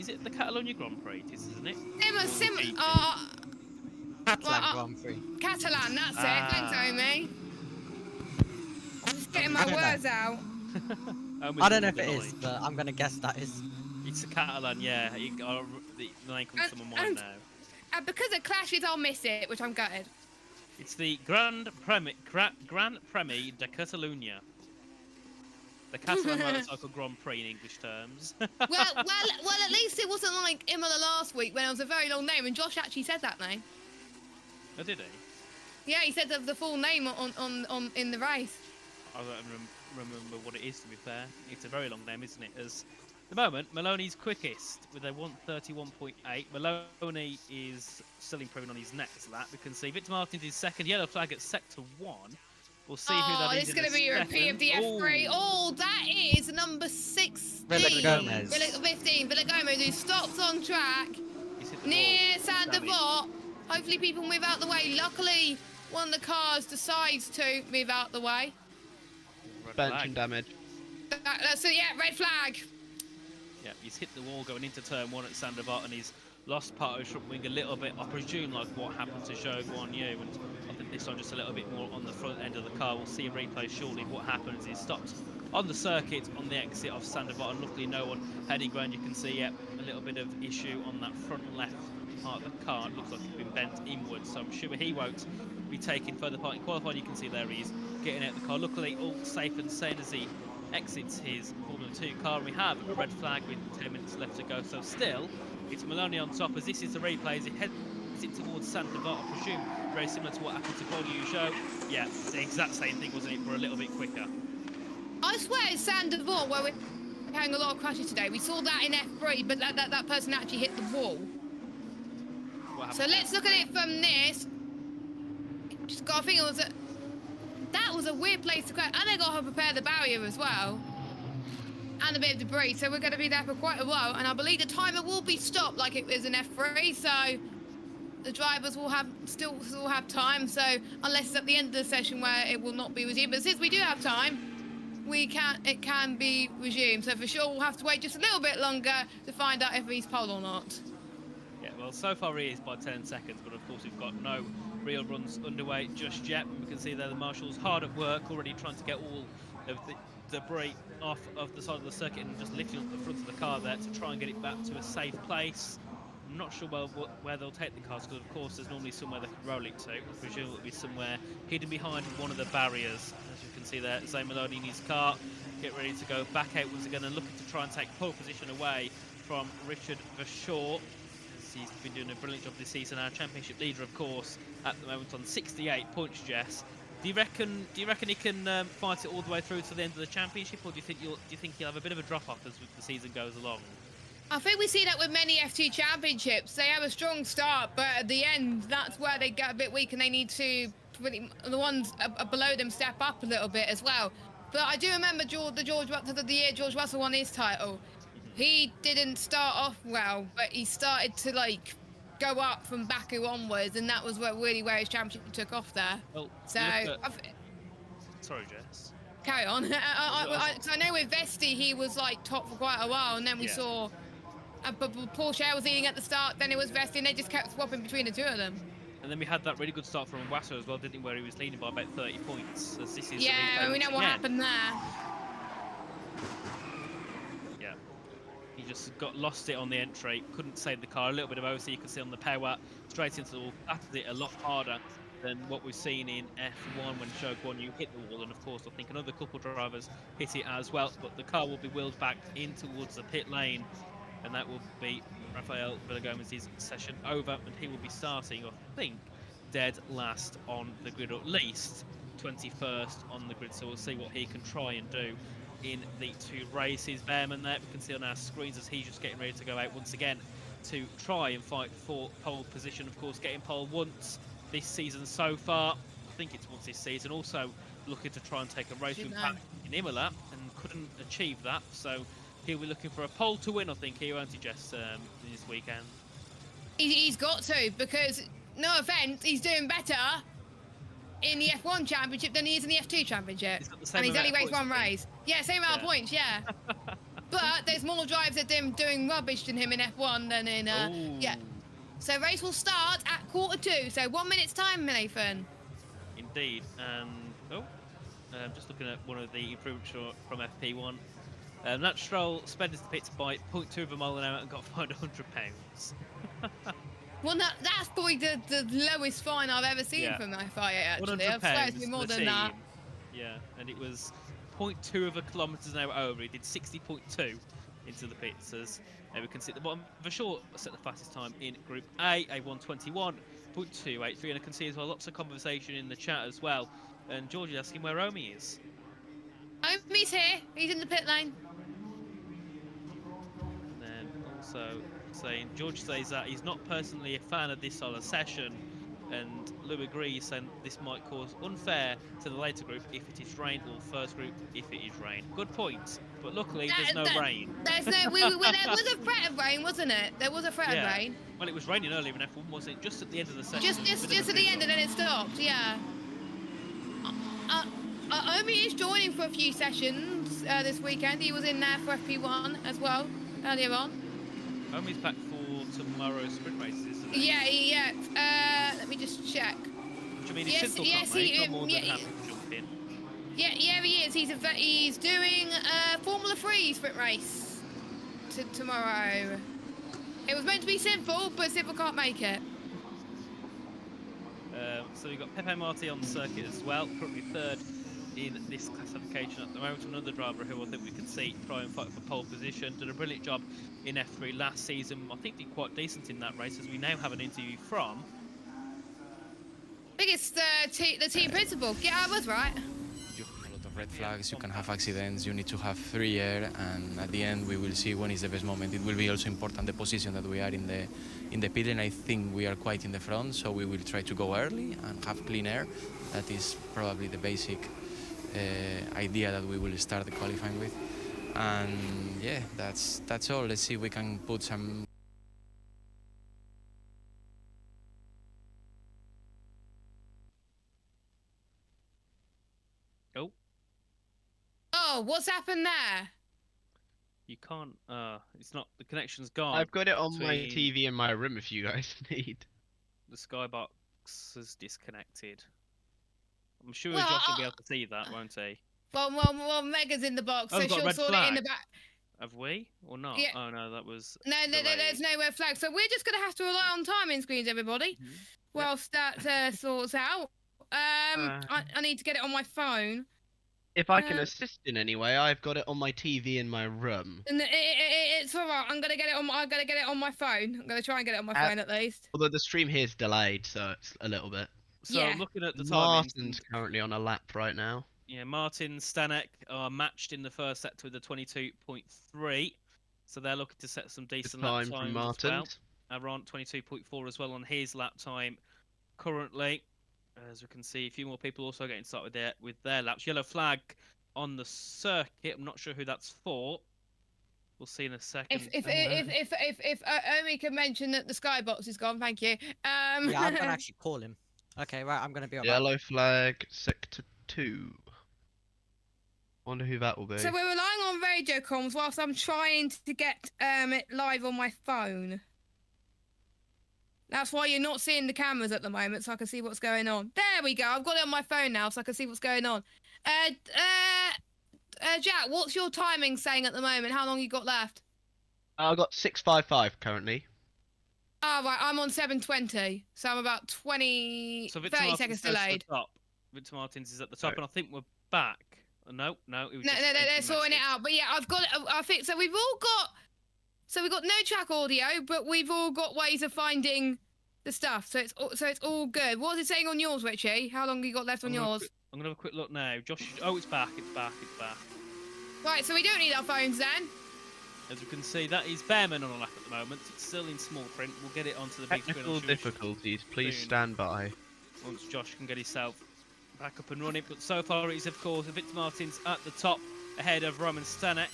Is it the Catalonia Grand Prix? It is, isn't it? Catalan Grand Prix. Catalan, that's it. Thanks, Omi. I'm just getting my I don't know. words out. I don't know if it is, but I'm gonna guess that is. It's a Catalan, yeah. The name comes to my mind now. Because it clashes, I'll miss it, which I'm gutted. It's the Grand Premi de Catalunya. The Catalan Motorcycle Grand Prix in English terms. well, at least it wasn't like Imola last week when it was a very long name, and Josh actually said that name. Oh, did he? Yeah, he said the full name on in the race. I don't remember what it is, to be fair. It's a very long name, isn't it? As at the moment, Maloney's quickest with a 1:31.8. Maloney is still improving on his next lap. We can see Victor Martins is second. Yellow flag at sector 1. We'll see who that is. It's going to be a repeat of the F3. Oh, that is number 16. Villa 15. Villa Gomez, who stops on track near Sandoval. Hopefully people move out the way. Luckily, one of the cars decides to move out the way. Suspension damage. So yeah, red flag. Yeah, he's hit the wall going into turn 1 at Sandoval, and he's lost part of his front wing a little bit. I presume like what happened to Zhou Guanyu, and I think this time just a little bit more on the front end of the car. We'll see a replay shortly of what happens. He stopped on the circuit on the exit of Sandoval, and luckily no one heading ground. You can see a little bit of issue on that front left part of the car. It looks like it's been bent inwards, so I'm sure he won't be taking further part in qualifying. You can see there he is getting out the car. Luckily all safe and sane as he exits his Formula 2 car, and we have a red flag with 10 minutes left to go. So still, it's Maloney on top, as this is the replay as it heads it towards Sandoval. I presume very similar to what happened to Guanyu Zhou. Yeah, the exact same thing, wasn't it? We're a little bit quicker. I swear it's Sandoval where we're having a lot of crashes today. We saw that in F3, but that person actually hit the wall. So let's look at it from this. Just got to think that was a weird place to crash, and they got to prepare the barrier as well, and a bit of debris. So we're going to be there for quite a while, and I believe the timer will be stopped like it was in F3. So the drivers will still have time. So unless it's at the end of the session where it will not be resumed, but since we do have time, it can be resumed. So for sure we'll have to wait just a little bit longer to find out if he's pole or not. Yeah, well, so far he is by 10 seconds, but of course we've got no real runs underway just yet. We can see there the marshals hard at work, already trying to get all of the debris off of the side of the circuit and just lifting up the front of the car there to try and get it back to a safe place. I'm not sure where they'll take the cars, because of course there's normally somewhere they can roll it to. I presume it'll be somewhere hidden behind one of the barriers. As you can see there, Zane Maloney in his car, get ready to go back out once again and looking to try and take pole position away from Richard Verschoor. He's been doing a brilliant job this season. Our championship leader, of course, at the moment on 68 points. Jess, do you reckon he can fight it all the way through to the end of the championship, or do you think he'll have a bit of a drop off as the season goes along? I think we see that with many F2 championships. They have a strong start, but at the end, that's where they get a bit weak, and they need to the ones below them step up a little bit as well. But I do remember the year George Russell won his title. He didn't start off well, but he started to go up from Baku onwards, and that was where his championship took off there. Well, so sorry, Jess. Carry on. I know with Vesti he was top for quite a while, and then we saw Porsche was eating at the start. Then it was Vesti, and they just kept swapping between the two of them. And then we had that really good start from Wasser as well, didn't we? Where he was leading by about 30 points. As this is we know what happened there. He just lost it on the entry, couldn't save the car. A little bit of OC you can see on the power, straight into the wall, battered it a lot harder than what we've seen in F1 when Zhou Guanyu hit the wall. And of course, I think another couple of drivers hit it as well. But the car will be wheeled back in towards the pit lane, and that will be Rafael Villagomez's session over, and he will be starting, I think, dead last on the grid, or at least 21st on the grid. So we'll see what he can try and do in the 2 races. Bearman there, we can see on our screens as he's just getting ready to go out once again to try and fight for pole position. Of course, getting pole once this season so far. I think it's once this season. Also looking to try and take a race win back in Imola and couldn't achieve that. So he'll be looking for a pole to win, I think, here, won't he, Jess, this weekend? He's got to, because, no offence, he's doing better in the F1 Championship than he is in the F2 Championship. He's got the same And he's only amount of raced one points, I think. race. Yeah, same amount of points, yeah. But there's more drives that him doing rubbish than him in F1 than in, yeah. So race will start at 1:45, so 1 minute's time, Nathan. Indeed, and just looking at one of the improvements from FP1. Nat Stroll sped his pits by 0.2 of a mile an hour and got fined £100. Well, that's probably the lowest fine I've ever seen from my FIA, actually. I've swear to be more than that. Yeah, and it was 0.2 of a kilometres an hour over. He did 60.2 into the pits, as we can see at the bottom. Vershaw set the fastest time in Group A, a 1:21.283, and I can see as well lots of conversation in the chat as well. And George is asking where Omi is. Omi's here. He's in the pit lane. And then also saying, George says that he's not personally a fan of this sort of session, and Lou agrees, saying this might cause unfair to the later group if it is rain, or first group if it is rain. Good point, but luckily there's no rain. There's no. There was a threat of rain, wasn't it? There was a threat of rain. Well, it was raining earlier in F1, wasn't it? Just at the end of the session. Just at the end, and then it stopped. Yeah. Omi is joining for a few sessions this weekend. He was in there for FP1 as well earlier on. Omi's back for tomorrow's sprint races, isn't it? Yeah. Let me just check. Which, I mean, he's still more than happy to jump in. Yeah, he is. He's doing a Formula 3 sprint race tomorrow. It was meant to be Simple, but Simple can't make it. So we've got Pepe Marti on the circuit as well, currently 3rd in this classification at the moment. Another driver who I think we can see try and fight for pole position. Did a brilliant job in F3 last season. I think did quite decent in that race, as we now have an interview from... I think it's the team principal. Yeah, I was right. You have a lot of red flags, you can have accidents, you need to have free air, and at the end we will see when is the best moment. It will be also important the position that we are in the pit, and I think we are quite in the front, so we will try to go early and have clean air. That is probably the basic idea that we will start the qualifying with. And yeah, that's all. Let's see if we can put some... Oh, what's happened there? You can't, it's not, the connection's gone. I've got it on my TV in my room if you guys need. The skybox is disconnected. I'm sure Josh will be able to see that, won't he? Well, Mega's in the box, so she'll sort it in the back. Have we? Or not? Yeah. Oh no, that was... No, there's no red flag. So we're just going to have to rely on timing screens, everybody, whilst that sorts out. I need to get it on my phone. If I can assist in any way, I've got it on my TV in my room. And it's all right. I'm gonna get it on my phone. I'm gonna try and get it on my phone at least. Although the stream here is delayed, so it's a little bit. So looking at the timings, Martin's currently on a lap right now. Yeah, Martin, Stanek are matched in the first sector with a 22.3, so they're looking to set some decent lap times from Martin. as well. Around 22.4 as well on his lap time currently. As we can see, a few more people also getting started with their laps. Yellow flag on the circuit. I'm not sure who that's for. We'll see in a second. If Omi can mention that the skybox is gone, thank you. Yeah, I'm gonna actually call him. Okay, right, I'm gonna be alright. Yellow flag, sector 2. Wonder who that will be. So we're relying on radio comms whilst I'm trying to get it live on my phone. That's why you're not seeing the cameras at the moment, so I can see what's going on. There we go. I've got it on my phone now, so I can see what's going on. Jack, what's your timing saying at the moment? How long you got left? I've got 6:55 currently. Oh, right. I'm on 7:20, so I'm about 30 seconds delayed. Victor Martins is at the top, and I think we're back. No. They're sorting it out. But yeah, I've got it. I think so. We've got no track audio, but we've all got ways of finding the stuff, so it's all good. What is it saying on yours, Richie? How long have you got left on yours? I'm gonna have a quick look now. Josh, oh, it's back. Right, so we don't need our phones then. As you can see, that is Bearman on a lap at the moment. It's still in small print. We'll get it onto the big screen. Technical difficulties. Please soon. stand by. Once Josh can get himself back up and running. But so far, it's of course Victor Martins at the top, ahead of Roman Stanek.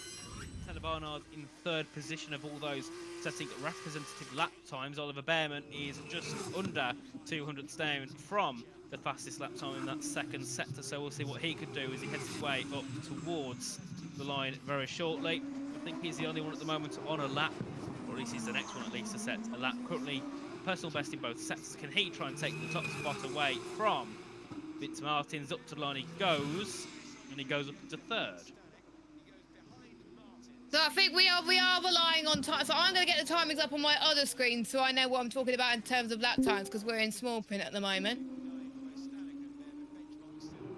Tanner Barnard in third position of all those setting representative lap times. Oliver Bearman is just under 200 down from the fastest lap time in that second sector. So we'll see what he could do as he heads his way up towards the line very shortly. I think he's the only one at the moment on a lap, or at least he's the next one at least to set a lap. Currently, personal best in both sectors. Can he try and take the top spot away from Victor Martins? Up to the line he goes, and he goes up to third. So I think we are relying on time. So I'm going to get the timings up on my other screen so I know what I'm talking about in terms of lap times, because we're in small print at the moment.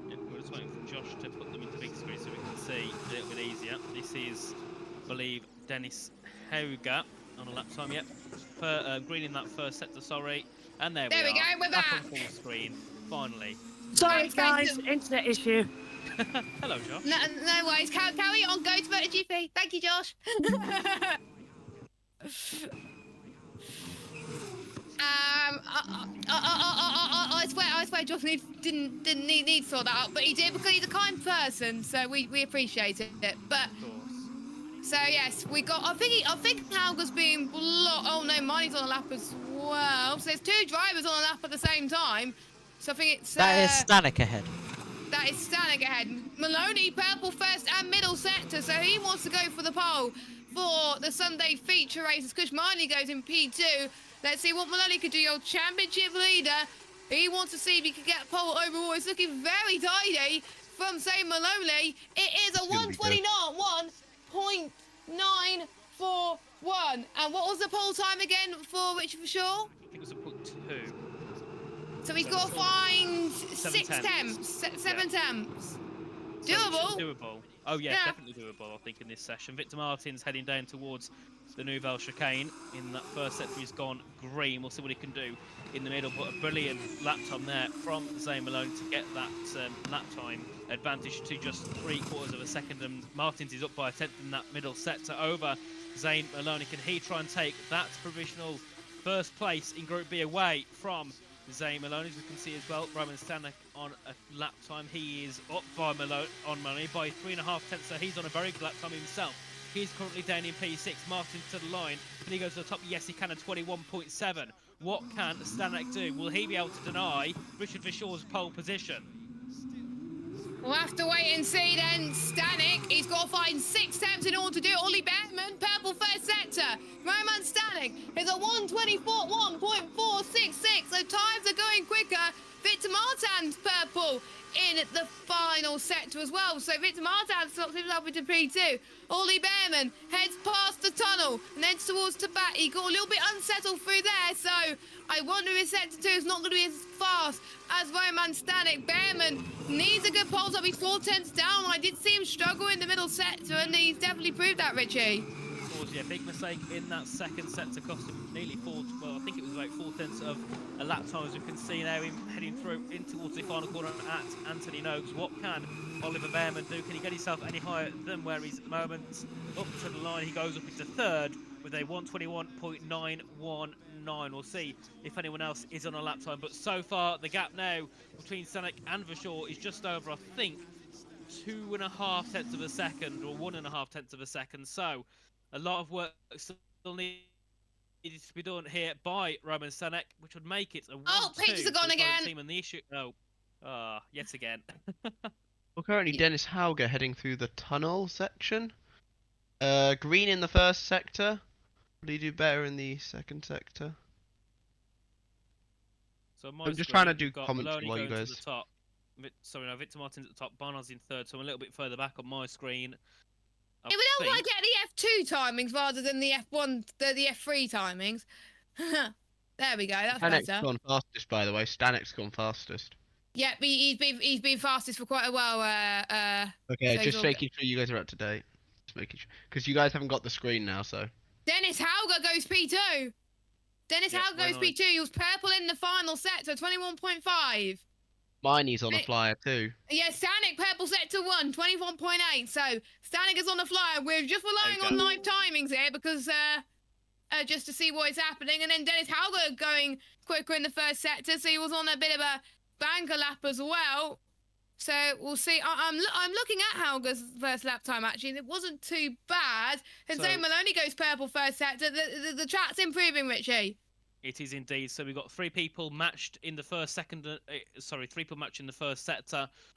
Yeah, we're just waiting for Josh to put them into big screen so we can see a little bit easier. This is, I believe, Dennis Hauger on a lap time. Yep, green in that first sector. Sorry, and there we go. We're back. On full screen finally. Sorry, guys, internet issue. Hello, Josh. No worries. Carry on. Go to MotoGP. Thank you, Josh. I swear, Josh didn't need to sort that out, but he did because he's a kind person, so we appreciate it. But so yes, we got. I think Hauger's being blocked. Oh no, Marnie's on a lap as well. So there's two drivers on a lap at the same time. So I think it's That is Stanek ahead. That is Stanek ahead. Maloney, purple first and middle sector, so he wants to go for the pole for the Sunday feature races. Kush Marnie goes in P2. Let's see what Maloney could do. Your championship leader. He wants to see if he can get pole overall. It's looking very tidy from, say, Maloney. It is a 1:29.941. And what was the pole time again for Richard for sure? I think it was a put 2. So he's got to find 7 6 temps, 7 temps. So Doable. Doable. Oh yeah, definitely doable. I think in this session, Victor Martins heading down towards the Nouvelle chicane. In that first sector, he's gone green. We'll see what he can do in the middle. But a brilliant lap time there from Zane Malone to get that lap time advantage to just 3/4 of a second. And Martins is up by a 10th in that middle sector over Zane Malone. Can he try and take that provisional first place in Group B away from Zane Malone? As we can see as well, Roman Stanek on a lap time. He is up by Malone by 3.5 tenths, so he's on a very good lap time himself. He's currently down in P6. Martin to the line. Can he go to the top? Yes, he can at 21.7. What can Stanek do? Will he be able to deny Richard Vishaw's pole position? We'll have to wait and see then. Stanek, he's got to find 6 temps in order to do it. Ollie Beckman, purple first sector. Roman Stanek is a 1:24.1.466. So times are going quicker. Victor Martins purple in the final sector as well. So Victor Martins slots himself into P2. Ollie Behrman heads past the tunnel and heads towards Tabat. He got a little bit unsettled through there, so I wonder if sector 2 is not going to be as fast as Roman Stanek. Behrman needs a good pulse up. He's 4 tenths down. I did see him struggle in the middle sector, and he's definitely proved that, Richie. Yeah, big mistake in that second sector, cost him nearly 4, well, I think it was about 4 tenths of a lap time, as you can see now, him heading through in towards the final corner at Anthony Noakes. What can Oliver Behrman do? Can he get himself any higher than where he's at the moment? Up to the line, he goes up into third with a 1:21.919. We'll see if anyone else is on a lap time, but so far the gap now between Stanek and Vishaw is just over, I think, 2.5 tenths of a second, or 1.5 tenths of a second. So a lot of work still needs to be done here by Roman Stanek, which would make it a 1-2 pictures are gone again. team. And the issue, yet again. Well, currently Dennis Hauger heading through the tunnel section. Green in the first sector. Would he do better in the second sector? So I'm just trying to do comments while you guys. To the top. Sorry, no, Victor Martins at the top. Barnard's in third, so I'm a little bit further back on my screen. Yeah, we don't want to get the F2 timings rather than the F1, the F3 timings. There we go. That's Stanek's better. gone fastest, by the way. Stanek's gone fastest. Yeah, he's been fastest for quite a while. Okay, so just making sure you guys are up to date. Just making sure, because you guys haven't got the screen now, so. Dennis Hauger goes P2. Dennis Yeah, Hauger goes very P2. He was purple in the final sector, 21.5. Miney's on a It- flyer too. Yeah, Stanek purple sector 1, 21.8. So Stanek is on the flyer. We're just relying There on you live timings here because just to see what is happening. And then Dennis Hauger going quicker in the first sector, so he was on a bit of a banker lap as well. So we'll see. I'm looking at Hauger's first lap time actually. And it wasn't too bad. And So- so Maloney goes purple first sector. The track's improving, Richie. It is indeed. So we've got 3 people matched in the first sector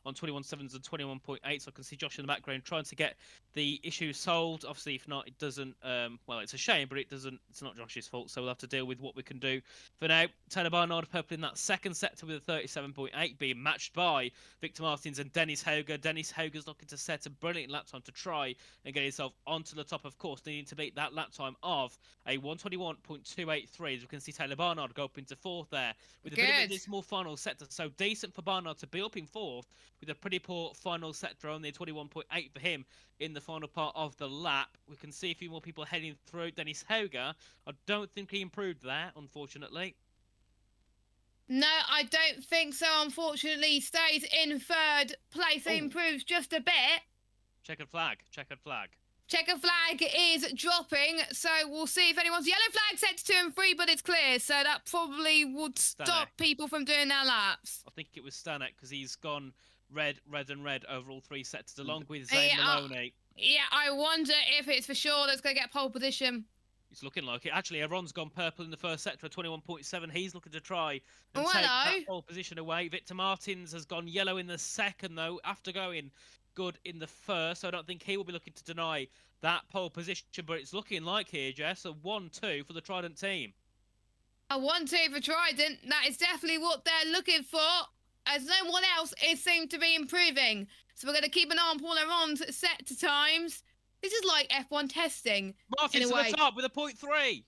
on 21.7s and 21.8. So I can see Josh in the background trying to get the issue solved. Obviously, if not, it doesn't. Well, it's a shame, but it doesn't. It's not Josh's fault. So we'll have to deal with what we can do for now. Taylor Barnard purple in that second sector with a 37.8, being matched by Victor Martins and Dennis Hauger. Dennis Hauger's looking to set a brilliant lap time to try and get himself onto the top. Of course, needing to beat that lap time of a 121.283. As we can see Taylor Barnard go up into 4th there with a bit of a dismal final sector. So decent for Barnard to be up in 4th with a pretty poor final sector, only 21.8 for him in the final part of the lap. We can see a few more people heading through. Dennis Hauger, I don't think he improved there, unfortunately. No, I don't think so. Unfortunately, he stays in 3rd place. He improves just a bit. Checkered flag, checkered flag. Checker flag is dropping, so we'll see if anyone's yellow flag set to 2 and 3, but it's clear, so that probably would stop people from doing their laps. I think it was Stanek because he's gone red, red, and red over all 3 sectors, along with Zane Maloney. Yeah, I wonder if it's for sure that's going to get pole position. It's looking like it. Actually, Aaron's gone purple in the first sector at 21.7. He's looking to try and take that pole position away. Victor Martins has gone yellow in the second, though, after going good in the first. So I don't think he will be looking to deny that pole position, but it's looking like here, Jess, a 1-2 for the Trident team. A 1-2 for Trident. That is definitely what they're looking for, as no one else is seemed to be improving. So we're going to keep an eye on Paul Aron's set to times. This is like F1 testing. Martin's at the top with a 0.3.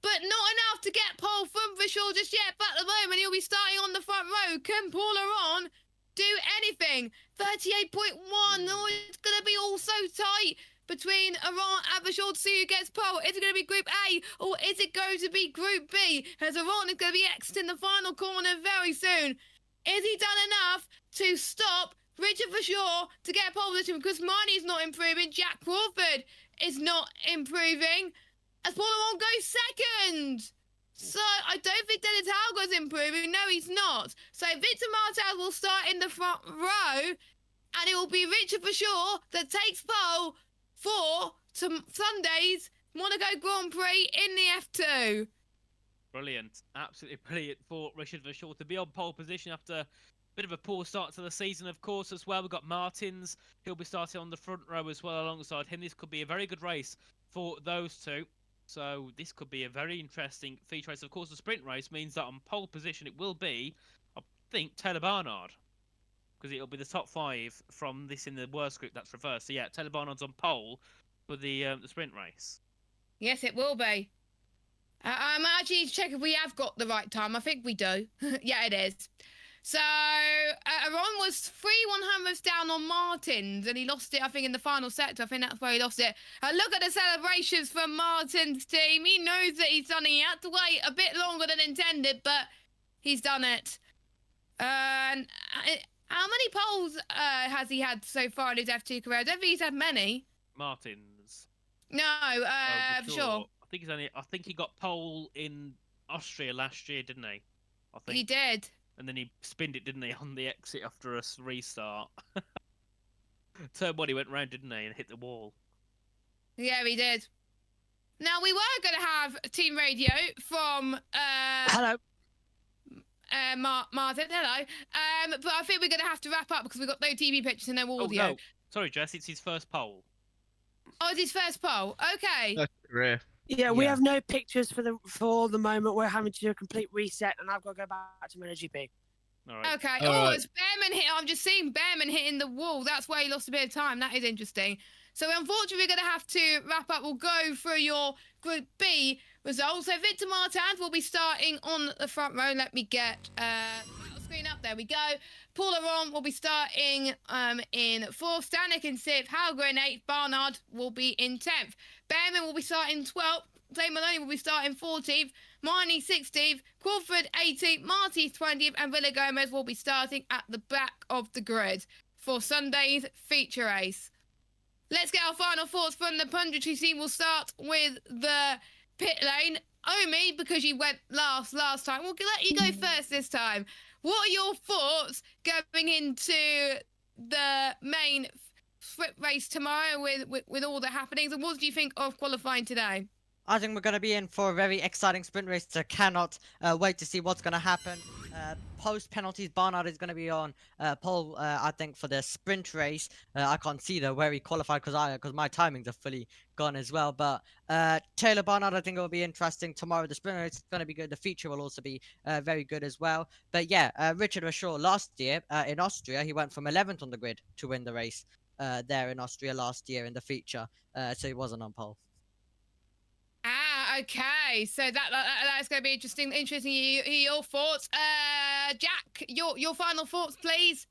But not enough to get pole from Vishal just yet. But at the moment, he'll be starting on the front row. Can Paul Aron do anything? 38.1. Oh, it's going to be all so tight between Aron and Vishal to see who gets pole. Is it going to be Group A or is it going to be Group B? As Aron is going to be exiting the final corner very soon. Is he done enough to stop Richard Vishal to get a pole position? Because Marnie's not improving. Jack Crawford is not improving. As Paul Aron goes second. So I don't think Dennis Hauger's improving. No, he's not. So Victor Martel will start in the front row, and it will be Richard Vishal that takes pole for Sunday's Monaco Grand Prix in the F2. Brilliant. Absolutely brilliant for Richard Vishal to be on pole position after a bit of a poor start to the season, of course, as well. We've got Martins. He'll be starting on the front row as well alongside him. This could be a very good race for those two. So this could be a very interesting feature race. Of course, the sprint race means that on pole position it will be, I think, Taylor Barnard. Because it'll be the top 5 from this in the worst group that's reversed. So yeah, Taylor Barnard's on pole for the sprint race. Yes, it will be. I'm actually need to check if we have got the right time. I think we do. Yeah, it is. So Aron was 3/100ths down on Martins, and he lost it, I think, in the final sector. I think that's where he lost it. Look at the celebrations from Martin's team. He knows that he's done it. He had to wait a bit longer than intended, but he's done it. And how many poles has he had so far in his F2 career? I don't think he's had many. Martins. No, for sure. I think he got pole in Austria last year, didn't he? I think He did. And then he spinned it, didn't he, on the exit after a restart. Turn 1, he went round, didn't he, and hit the wall. Yeah, he did. Now, we were going to have team radio from... Hello. Martin, hello. But I think we're going to have to wrap up because we've got no TV pictures and no audio. Oh, no. Sorry, Jess, it's his first pole. Oh, it's his first poll. Okay. That's rare. Yeah, we have no pictures for the moment. We're having to do a complete reset, and I've got to go back to MotoGP. All right. Okay. It's Behrman hit. I'm just seeing Behrman hitting the wall. That's why he lost a bit of time. That is interesting. So unfortunately, we're going to have to wrap up. We'll go through your Group B results. So Victor Martins will be starting on the front row. Let me get the screen up. There we go. Paul Aron will be starting in 4th. Stanek in 6th. Hauger in 8th. Barnard will be in 10th. Behrman will be starting 12th. Maloney will be starting 14th, Marnie 16th, Crawford 18th, Marty 20th, and Villa Gomez will be starting at the back of the grid for Sunday's feature race. Let's get our final thoughts from the punditry team. We'll start with the pit lane. Omi, because you went last time, we'll let you go first this time. What are your thoughts going into the main sprint race tomorrow with all the happenings, and what do you think of qualifying today? I think we're going to be in for a very exciting sprint race. So cannot wait to see what's going to happen. Post penalties, Barnard is going to be on pole, I think, for the sprint race. I can't see though where he qualified because my timings are fully gone as well. But Taylor Barnard, I think it will be interesting tomorrow. The sprint race is going to be good. The feature will also be very good as well. But yeah, Richard was sure last year in Austria, he went from 11th on the grid to win the race there in Austria last year in the feature. So he wasn't on pole. Okay, so that's going to be interesting. Your thoughts, Jack. Your final thoughts, please.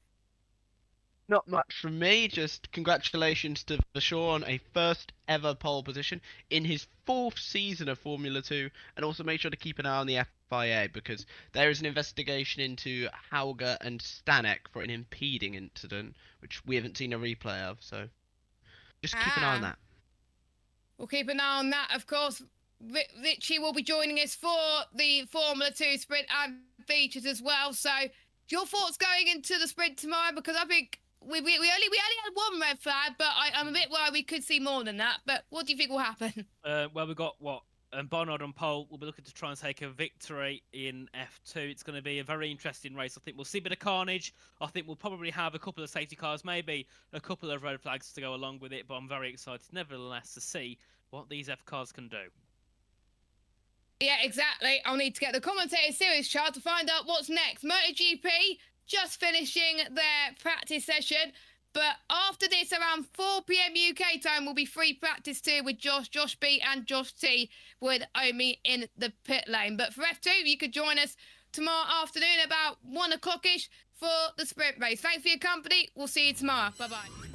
Not much from me. Just congratulations to Vashon on a first ever pole position in his 4th season of Formula 2, and also make sure to keep an eye on the FIA because there is an investigation into Hauger and Stanek for an impeding incident, which we haven't seen a replay of. So just keep an eye on that. We'll keep an eye on that, of course. Richie will be joining us for the Formula 2 sprint and features as well. So, your thoughts going into the sprint tomorrow? Because I think we only had one red flag, but I'm a bit worried we could see more than that. But what do you think will happen? Well, we've got Barnard on pole. We'll be looking to try and take a victory in F2. It's going to be a very interesting race. I think we'll see a bit of carnage. I think we'll probably have a couple of safety cars, maybe a couple of red flags to go along with it. But I'm very excited, nevertheless, to see what these F cars can do. Yeah, exactly. I'll need to get the commentator series chart to find out what's next. MotoGP just finishing their practice session. But after this, around 4 PM UK time, will be free practice too with Josh B and Josh T with Omi in the pit lane. But for F2, you could join us tomorrow afternoon about 1 o'clock-ish for the sprint race. Thanks for your company. We'll see you tomorrow. Bye-bye.